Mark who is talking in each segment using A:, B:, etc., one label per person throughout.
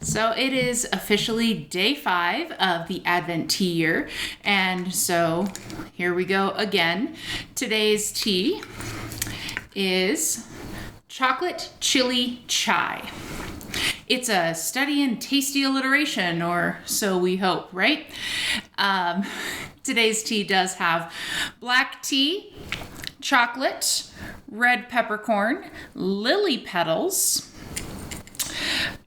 A: So it is officially day 5 of the Advent tea year, and so here we go again. Today's tea is chocolate chili chai. It's a steady and tasty alliteration, or so we hope, right? Today's tea does have black tea, chocolate, red peppercorn, lily petals,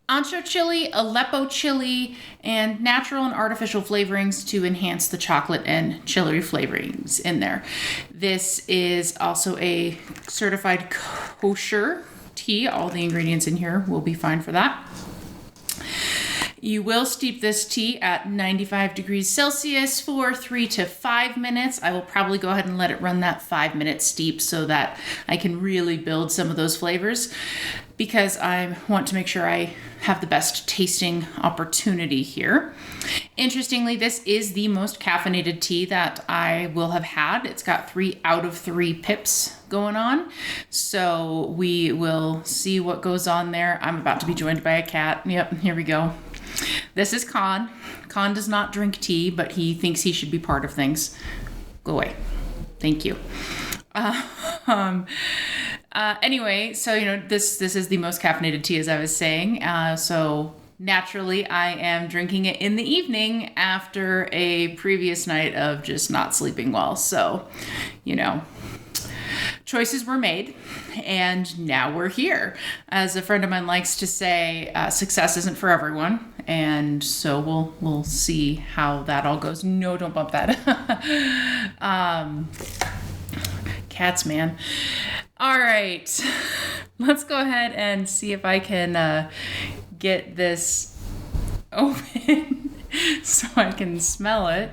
A: ancho chili, Aleppo chili, and natural and artificial flavorings to enhance the chocolate and chili flavorings in there. This is also a certified kosher tea. All the ingredients in here will be fine for that. You will steep this tea at 95 degrees Celsius for 3 to 5 minutes. I will probably go ahead and let it run that 5-minute steep so that I can really build some of those flavors, because I want to make sure I have the best tasting opportunity here. Interestingly, this is the most caffeinated tea that I will have had. It's got 3 out of 3 pips going on. So we will see what goes on there. I'm about to be joined by a cat. Yep, here we go. This is Khan. Khan does not drink tea, but he thinks he should be part of things. Go away. Thank you. Anyway, so, this is the most caffeinated tea, as I was saying. So naturally, I am drinking it in the evening after a previous night of just not sleeping well. So, choices were made, and now we're here. As a friend of mine likes to say, success isn't for everyone, and so we'll see how that all goes. No, don't bump that. Cats, man. All right, let's go ahead and see if I can get this open so I can smell it.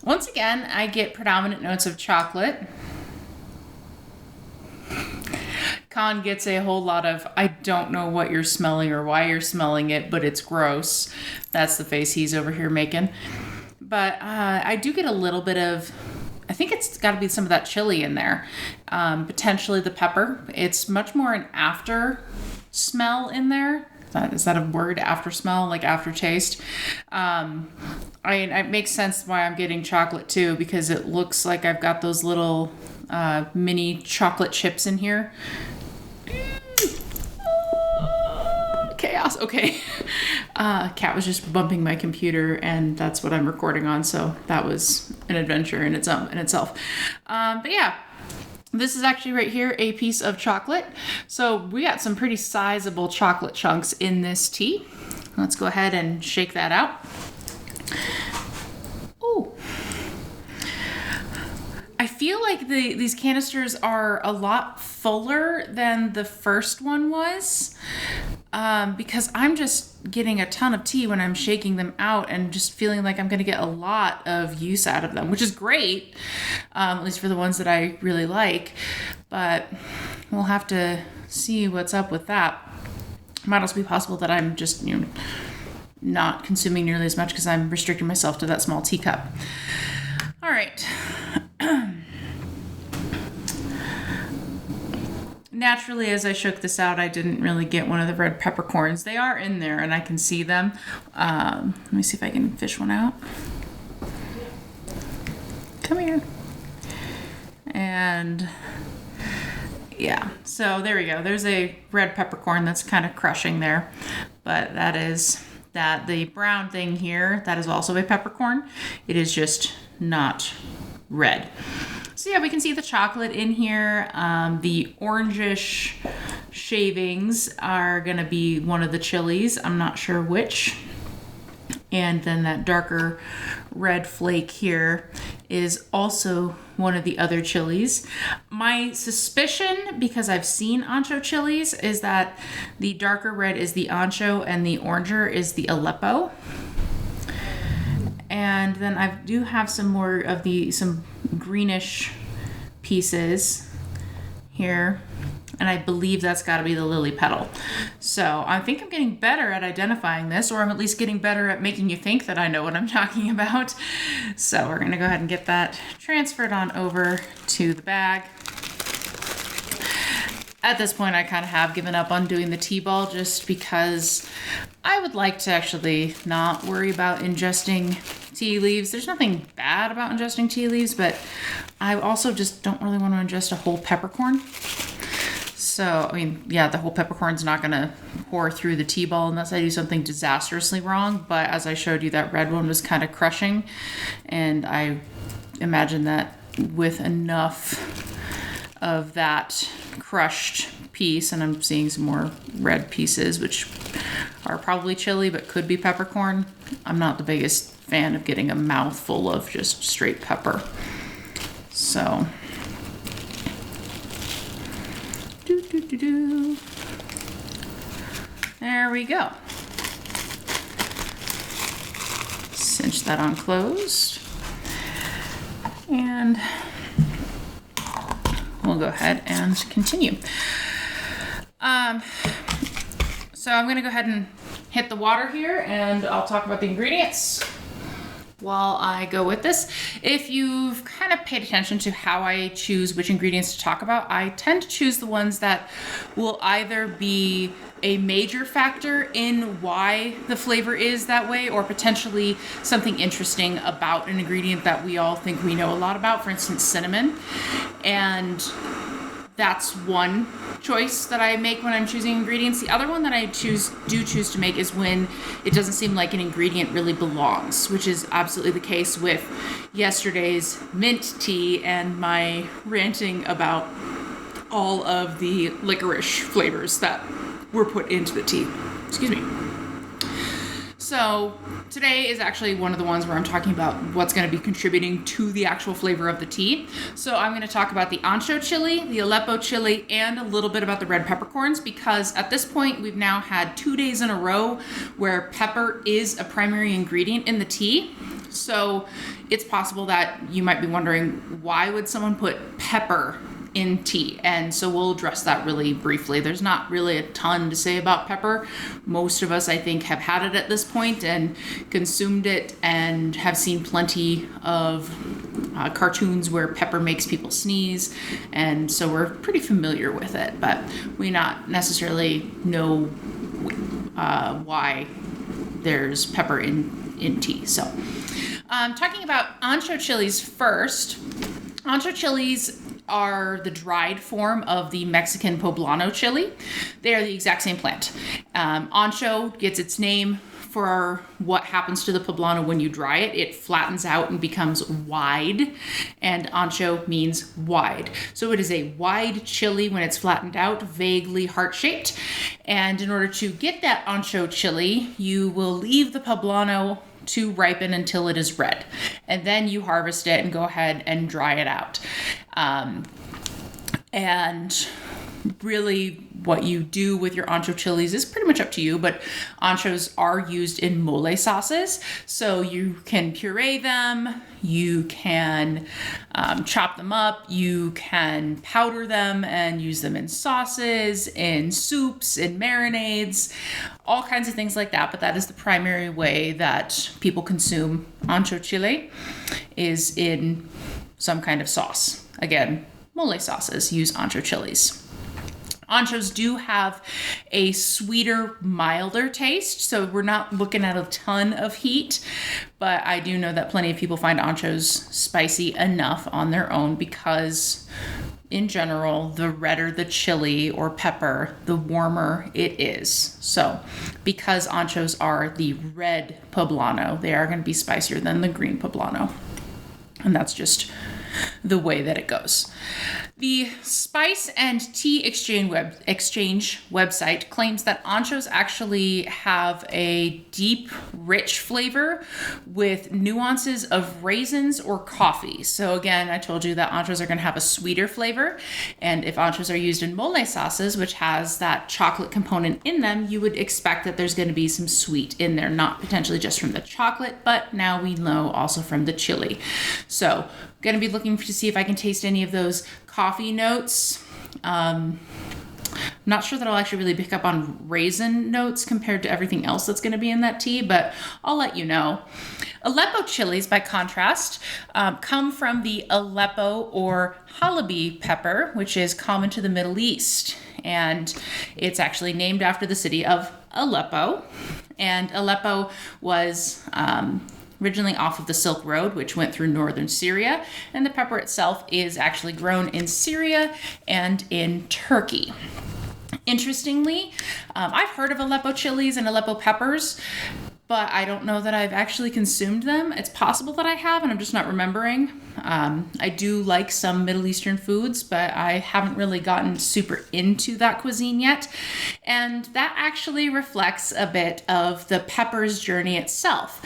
A: Once again, I get predominant notes of chocolate. Khan gets a whole lot of, I don't know what you're smelling or why you're smelling it, but it's gross. That's the face he's over here making. But I do get a little bit of, I think it's got to be some of that chili in there. Potentially the pepper. It's much more an after smell in there. Is that a word? After smell, like aftertaste. It makes sense why I'm getting chocolate too, because it looks like I've got those little mini chocolate chips in here. Chaos. Okay. Cat was just bumping my computer, and that's what I'm recording on. So that was an adventure in itself. But yeah. This is actually right here a piece of chocolate. So we got some pretty sizable chocolate chunks in this tea. Let's go ahead and shake that out. Ooh. I feel like these canisters are a lot fuller than the first one was, because I'm just getting a ton of tea when I'm shaking them out and just feeling like I'm going to get a lot of use out of them, which is great, at least for the ones that I really like, but we'll have to see what's up with that. It might also be possible that I'm just, not consuming nearly as much because I'm restricting myself to that small teacup. All right. Naturally, as I shook this out, I didn't really get one of the red peppercorns. They are in there, and I can see them. Let me see if I can fish one out. Come here. And yeah, so there we go. There's a red peppercorn that's kind of crushing there, but that is that. The brown thing here, that is also a peppercorn. It is just not red. So yeah, we can see the chocolate in here. The orangish shavings are gonna be one of the chilies. I'm not sure which. And then that darker red flake here is also one of the other chilies. My suspicion, because I've seen ancho chilies, is that the darker red is the ancho and the oranger is the Aleppo. And then I do have some more of some greenish pieces here. And I believe that's got to be the lily petal. So I think I'm getting better at identifying this, or I'm at least getting better at making you think that I know what I'm talking about. So we're going to go ahead and get that transferred on over to the bag. at this point, I kind of have given up on doing the tea ball just because I would like to actually not worry about ingesting tea leaves. There's nothing bad about ingesting tea leaves, but I also just don't really want to ingest a whole peppercorn. So, I mean, yeah, the whole peppercorn's not going to pour through the tea ball unless I do something disastrously wrong. But as I showed you, that red one was kind of crushing. And I imagine that with enough of that crushed piece, and I'm seeing some more red pieces, which are probably chili, but could be peppercorn. I'm not the biggest fan of getting a mouthful of just straight pepper. So, there we go. Cinch that on closed. And we'll go ahead and continue. So I'm going to go ahead and hit the water here, and I'll talk about the ingredients while I go with this. If you've kind of paid attention to how I choose which ingredients to talk about, I tend to choose the ones that will either be a major factor in why the flavor is that way, or potentially something interesting about an ingredient that we all think we know a lot about, for instance, cinnamon. And that's one choice that I make when I'm choosing ingredients. The other one that I choose to make is when it doesn't seem like an ingredient really belongs, which is absolutely the case with yesterday's mint tea and my ranting about all of the licorice flavors that were put into the tea. Excuse me. So today is actually one of the ones where I'm talking about what's going to be contributing to the actual flavor of the tea. So I'm going to talk about the ancho chili, the Aleppo chili, and a little bit about the red peppercorns, because at this point we've now had 2 days in a row where pepper is a primary ingredient in the tea. So it's possible that you might be wondering, why would someone put pepper in tea? And so we'll address that really briefly. There's not really a ton to say about pepper. Most of us, I think, have had it at this point and consumed it, and have seen plenty of cartoons where pepper makes people sneeze, and so we're pretty familiar with it, but we not necessarily know why there's pepper in tea. So talking about ancho chilies first. Ancho chilies are the dried form of the Mexican poblano chili. They are the exact same plant. Ancho gets its name for what happens to the poblano when you dry it. It flattens out and becomes wide, and ancho means wide. So it is a wide chili when it's flattened out, vaguely heart-shaped. And in order to get that ancho chili, you will leave the poblano to ripen until it is red, and then you harvest it and go ahead and dry it out. And really what you do with your ancho chilies is pretty much up to you, but anchos are used in mole sauces. So you can puree them, you can chop them up, you can powder them and use them in sauces, in soups, in marinades, all kinds of things like that. But that is the primary way that people consume ancho chile, is in some kind of sauce. Again, mole sauces use ancho chilies. Anchos do have a sweeter, milder taste, so we're not looking at a ton of heat, but I do know that plenty of people find anchos spicy enough on their own, because in general, the redder the chili or pepper, the warmer it is. So because anchos are the red poblano, they are going to be spicier than the green poblano. And that's just the way that it goes. The Spice and Tea Exchange website claims that anchos actually have a deep, rich flavor with nuances of raisins or coffee. So again, I told you that anchos are going to have a sweeter flavor. And if anchos are used in mole sauces, which has that chocolate component in them, you would expect that there's going to be some sweet in there, not potentially just from the chocolate, but now we know also from the chili. So I'm going to be looking to see if I can taste any of those coffee notes. I'm not sure that I'll actually really pick up on raisin notes compared to everything else that's going to be in that tea, but I'll let you know. Aleppo chilies, by contrast, come from the Aleppo or Halabi pepper, which is common to the Middle East. and it's actually named after the city of Aleppo. And Aleppo was originally off of the Silk Road, which went through northern Syria, and the pepper itself is actually grown in Syria and in Turkey. Interestingly, I've heard of Aleppo chilies and Aleppo peppers, but I don't know that I've actually consumed them. It's possible that I have, and I'm just not remembering. I do like some Middle Eastern foods, but I haven't really gotten super into that cuisine yet. And that actually reflects a bit of the pepper's journey itself.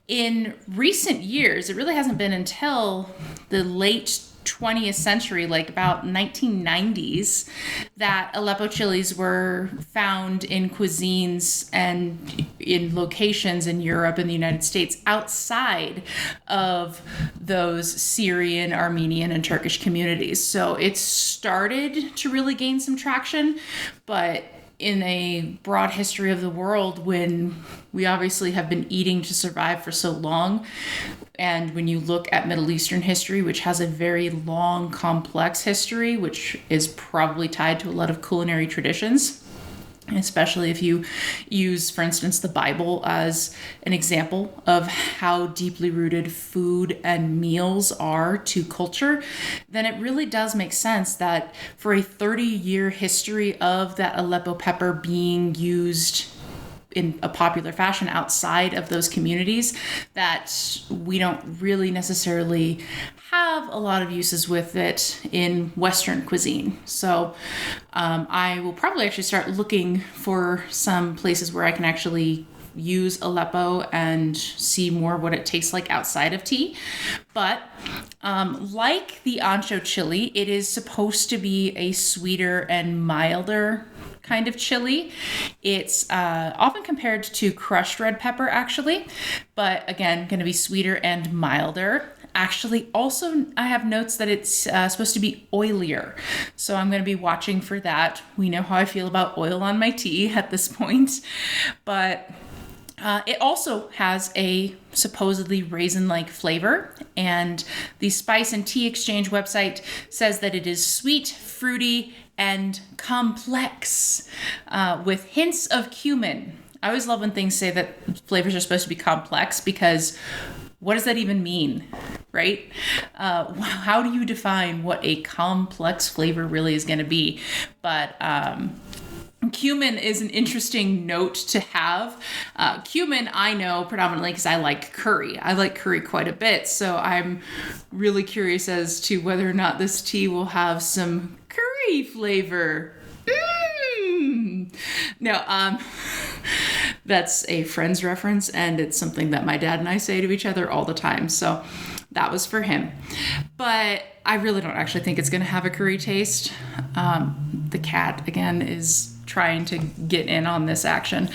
A: In recent years, it really hasn't been until the late 20th century, like about 1990s, that Aleppo chilies were found in cuisines and in locations in Europe and the United States outside of those Syrian, Armenian, and Turkish communities. So it started to really gain some traction, but in a broad history of the world, when we obviously have been eating to survive for so long, and when you look at Middle Eastern history, which has a very long, complex history, which is probably tied to a lot of culinary traditions, especially if you use, for instance, the Bible as an example of how deeply rooted food and meals are to culture, then it really does make sense that for a 30-year history of that Aleppo pepper being used in a popular fashion outside of those communities, that we don't really necessarily have a lot of uses with it in Western cuisine. So I will probably actually start looking for some places where I can actually use Aleppo and see more what it tastes like outside of tea. But like the ancho chili, it is supposed to be a sweeter and milder kind of chili. It's often compared to crushed red pepper, actually, but again, going to be sweeter and milder. Actually, also, I have notes that it's supposed to be oilier. So I'm going to be watching for that. We know how I feel about oil on my tea at this point. But it also has a supposedly raisin-like flavor. And the Spice and Tea Exchange website says that it is sweet, fruity, and complex with hints of cumin. I always love when things say that flavors are supposed to be complex, because what does that even mean, right? How do you define what a complex flavor really is going to be? But cumin is an interesting note to have. Cumin, I know predominantly because I like curry. I like curry quite a bit, so I'm really curious as to whether or not this tea will have some curry flavor. No, that's a Friends reference, and it's something that my dad and I say to each other all the time. So that was for him. But I really don't actually think it's going to have a curry taste. The cat, again, is trying to get in on this action.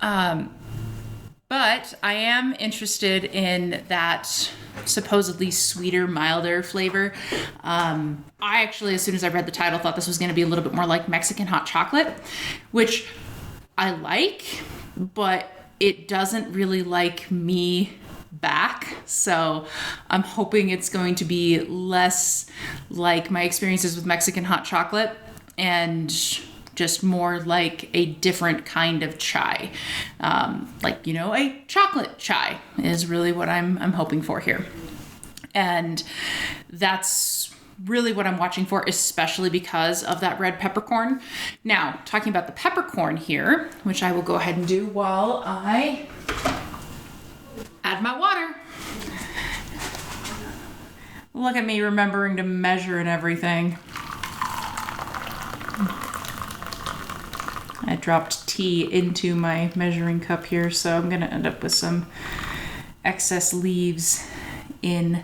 A: But I am interested in that supposedly sweeter, milder flavor. I actually, as soon as I read the title, thought this was going to be a little bit more like Mexican hot chocolate, which I like, but it doesn't really like me back. So I'm hoping it's going to be less like my experiences with Mexican hot chocolate and just more like a different kind of chai. Like, a chocolate chai is really what I'm hoping for here. And that's really what I'm watching for, especially because of that red peppercorn. Now, talking about the peppercorn here, which I will go ahead and do while I add my water. Look at me remembering to measure and everything. I dropped tea into my measuring cup here, so I'm going to end up with some excess leaves in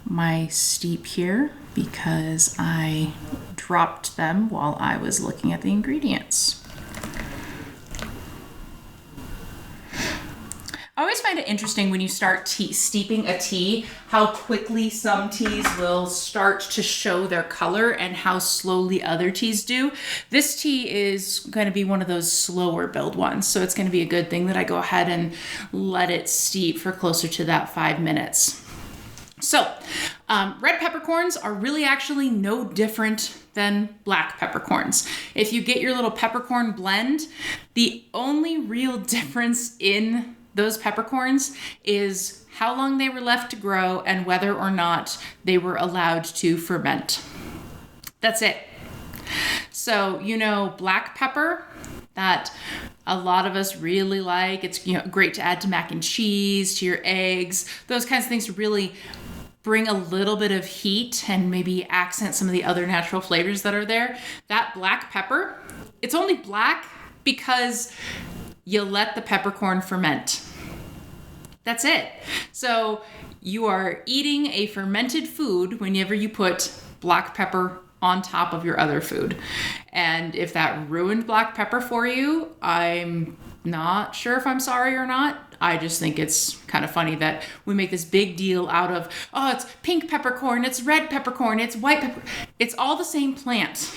A: my steep here because I dropped them while I was looking at the ingredients. I always find it interesting when you start steeping a tea, how quickly some teas will start to show their color and how slowly other teas do. This tea is going to be one of those slower build ones, so it's going to be a good thing that I go ahead and let it steep for closer to that 5 minutes. So, red peppercorns are really actually no different than black peppercorns. If you get your little peppercorn blend, the only real difference in those peppercorns is how long they were left to grow and whether or not they were allowed to ferment. That's it. So, black pepper that a lot of us really like. It's great to add to mac and cheese, to your eggs, those kinds of things to really bring a little bit of heat and maybe accent some of the other natural flavors that are there. That black pepper, it's only black because you let the peppercorn ferment. That's it. So you are eating a fermented food whenever you put black pepper on top of your other food. And if that ruined black pepper for you, I'm not sure if I'm sorry or not. I just think it's kind of funny that we make this big deal out of, oh, it's pink peppercorn, it's red peppercorn, it's white pepper. It's all the same plant.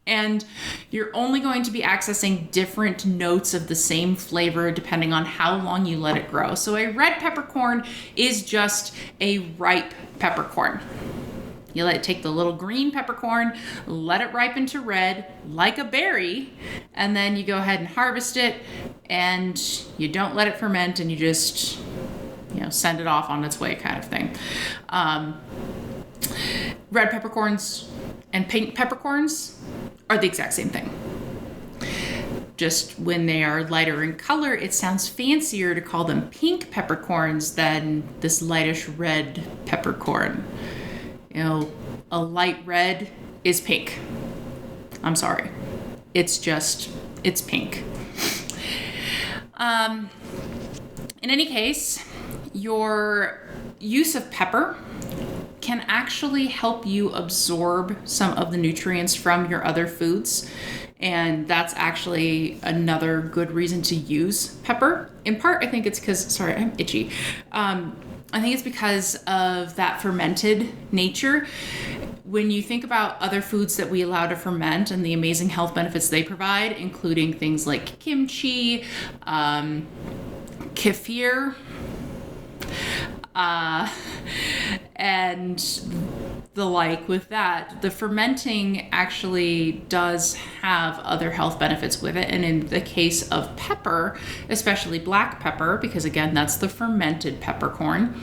A: And you're only going to be accessing different notes of the same flavor depending on how long you let it grow. So a red peppercorn is just a ripe peppercorn. You take the little green peppercorn, let it ripen to red like a berry, and then you go ahead and harvest it, and you don't let it ferment, and you just, send it off on its way kind of thing. Red peppercorns and pink peppercorns are the exact same thing. Just when they are lighter in color, it sounds fancier to call them pink peppercorns than this lightish red peppercorn. A light red is pink. I'm sorry. It's pink. In any case, your use of pepper can actually help you absorb some of the nutrients from your other foods. And that's actually another good reason to use pepper. In part, I think it's because, sorry, I'm itchy. I think it's because of that fermented nature. When you think about other foods that we allow to ferment and the amazing health benefits they provide, including things like kimchi, kefir, and the like with that, the fermenting actually does have other health benefits with it. And in the case of pepper, especially black pepper, because again, that's the fermented peppercorn,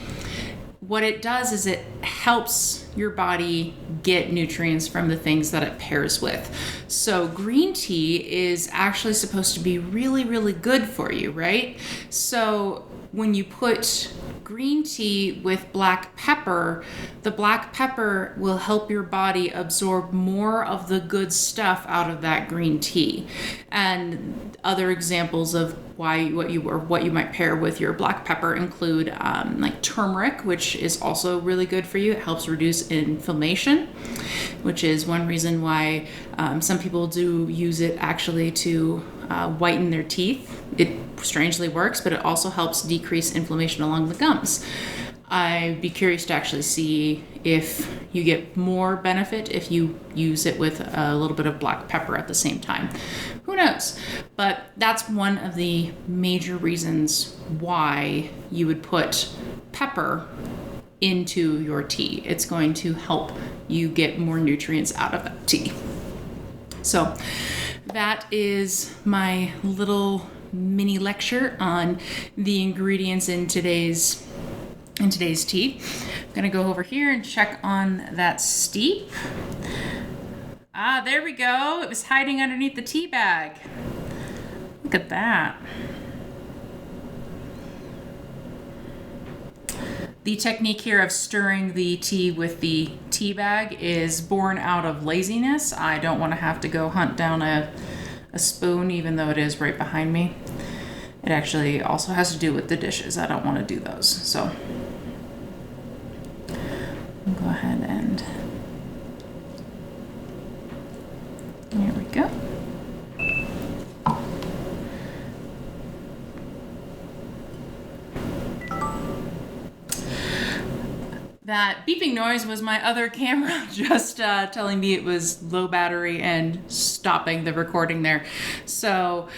A: what it does is it helps your body get nutrients from the things that it pairs with. So green tea is actually supposed to be really, really good for you, right? So when you put green tea with black pepper, the black pepper will help your body absorb more of the good stuff out of that green tea. And other examples of what you might pair with your black pepper include like turmeric, which is also really good for you. It helps reduce inflammation, which is one reason why some people do use it actually to whiten their teeth. It strangely works, but it also helps decrease inflammation along the gums. I'd be curious to actually see if you get more benefit if you use it with a little bit of black pepper at the same time. Who knows? But that's one of the major reasons why you would put pepper into your tea. It's going to help you get more nutrients out of that tea. So that is my little mini lecture on the ingredients in today's tea. I'm gonna go over here and check on that steep. There we go. It was hiding underneath the tea bag. Look at that. The technique here of stirring the tea with the tea bag is born out of laziness. I don't want to have to go hunt down a spoon, even though it is right behind me. It actually also has to do with the dishes. I don't want to do those. So I'll go ahead and there we go. that beeping noise was my other camera just telling me it was low battery and stopping the recording there. So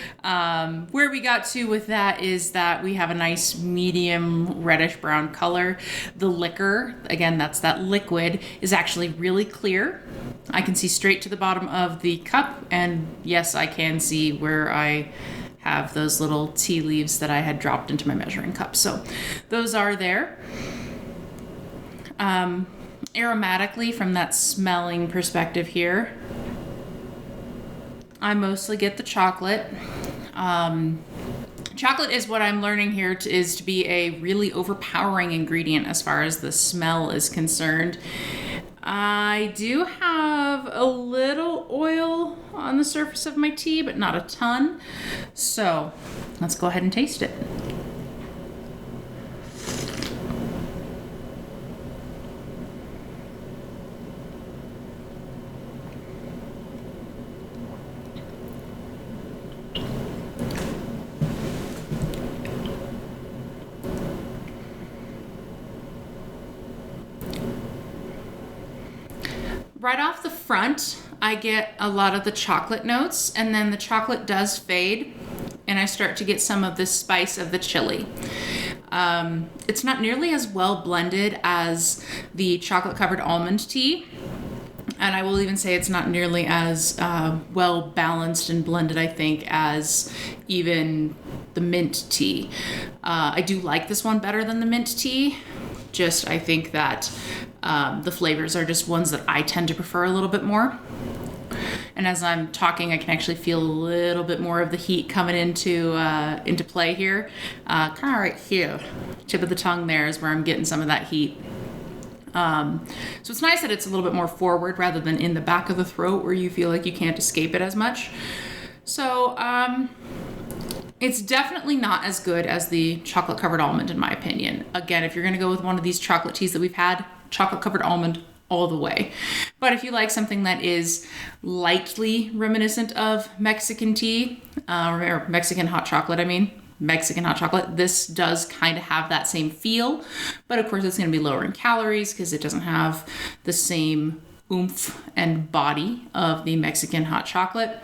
A: where we got to with that is that we have a nice medium reddish brown color. The liquor, again, that's that liquid, is actually really clear. I can see straight to the bottom of the cup, and yes, I can see where I have those little tea leaves that I had dropped into my measuring cup. So those are there. Aromatically, from that smelling perspective here, I mostly get the chocolate. Chocolate is what I'm learning here is to be a really overpowering ingredient as far as the smell is concerned. I do have a little oil on the surface of my tea, but not a ton. So let's go ahead and taste it. Right off the front, I get a lot of the chocolate notes, and then the chocolate does fade, and I start to get some of the spice of the chili. It's not nearly as well blended as the chocolate covered almond tea, and I will even say it's not nearly as well balanced and blended, I think, as even the mint tea. I do like this one better than the mint tea. Just, I think that the flavors are just ones that I tend to prefer a little bit more. And as I'm talking, I can actually feel a little bit more of the heat coming into play here. Kind of right here, tip of the tongue there is where I'm getting some of that heat. So it's nice that it's a little bit more forward rather than in the back of the throat where you feel like you can't escape it as much. So it's definitely not as good as the chocolate covered almond in my opinion. Again, if you're going to go with one of these chocolate teas that we've had, chocolate covered almond all the way. But if you like something that is lightly reminiscent of Mexican tea, or Mexican hot chocolate, this does kind of have that same feel. But of course, it's going to be lower in calories because it doesn't have the same oomph and body of the Mexican hot chocolate.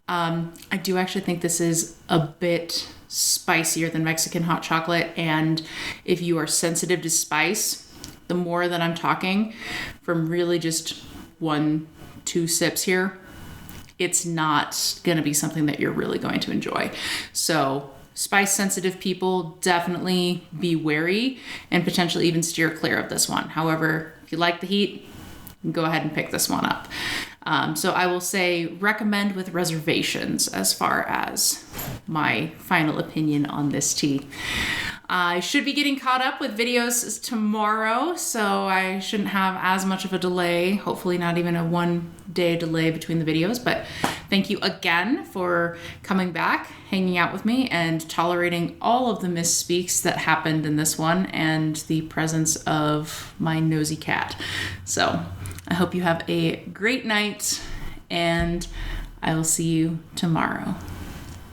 A: I do actually think this is a bit spicier than Mexican hot chocolate. And if you are sensitive to spice, the more that I'm talking from really just 1-2 sips here, it's not going to be something that you're really going to enjoy. So spice sensitive people, definitely be wary and potentially even steer clear of this one. However, if you like the heat, go ahead and pick this one up. So I will say recommend with reservations as far as my final opinion on this tea. I should be getting caught up with videos tomorrow, so I shouldn't have as much of a delay, hopefully not even a 1-day delay between the videos, but thank you again for coming back, hanging out with me, and tolerating all of the misspeaks that happened in this one and the presence of my nosy cat. So I hope you have a great night, and I will see you tomorrow.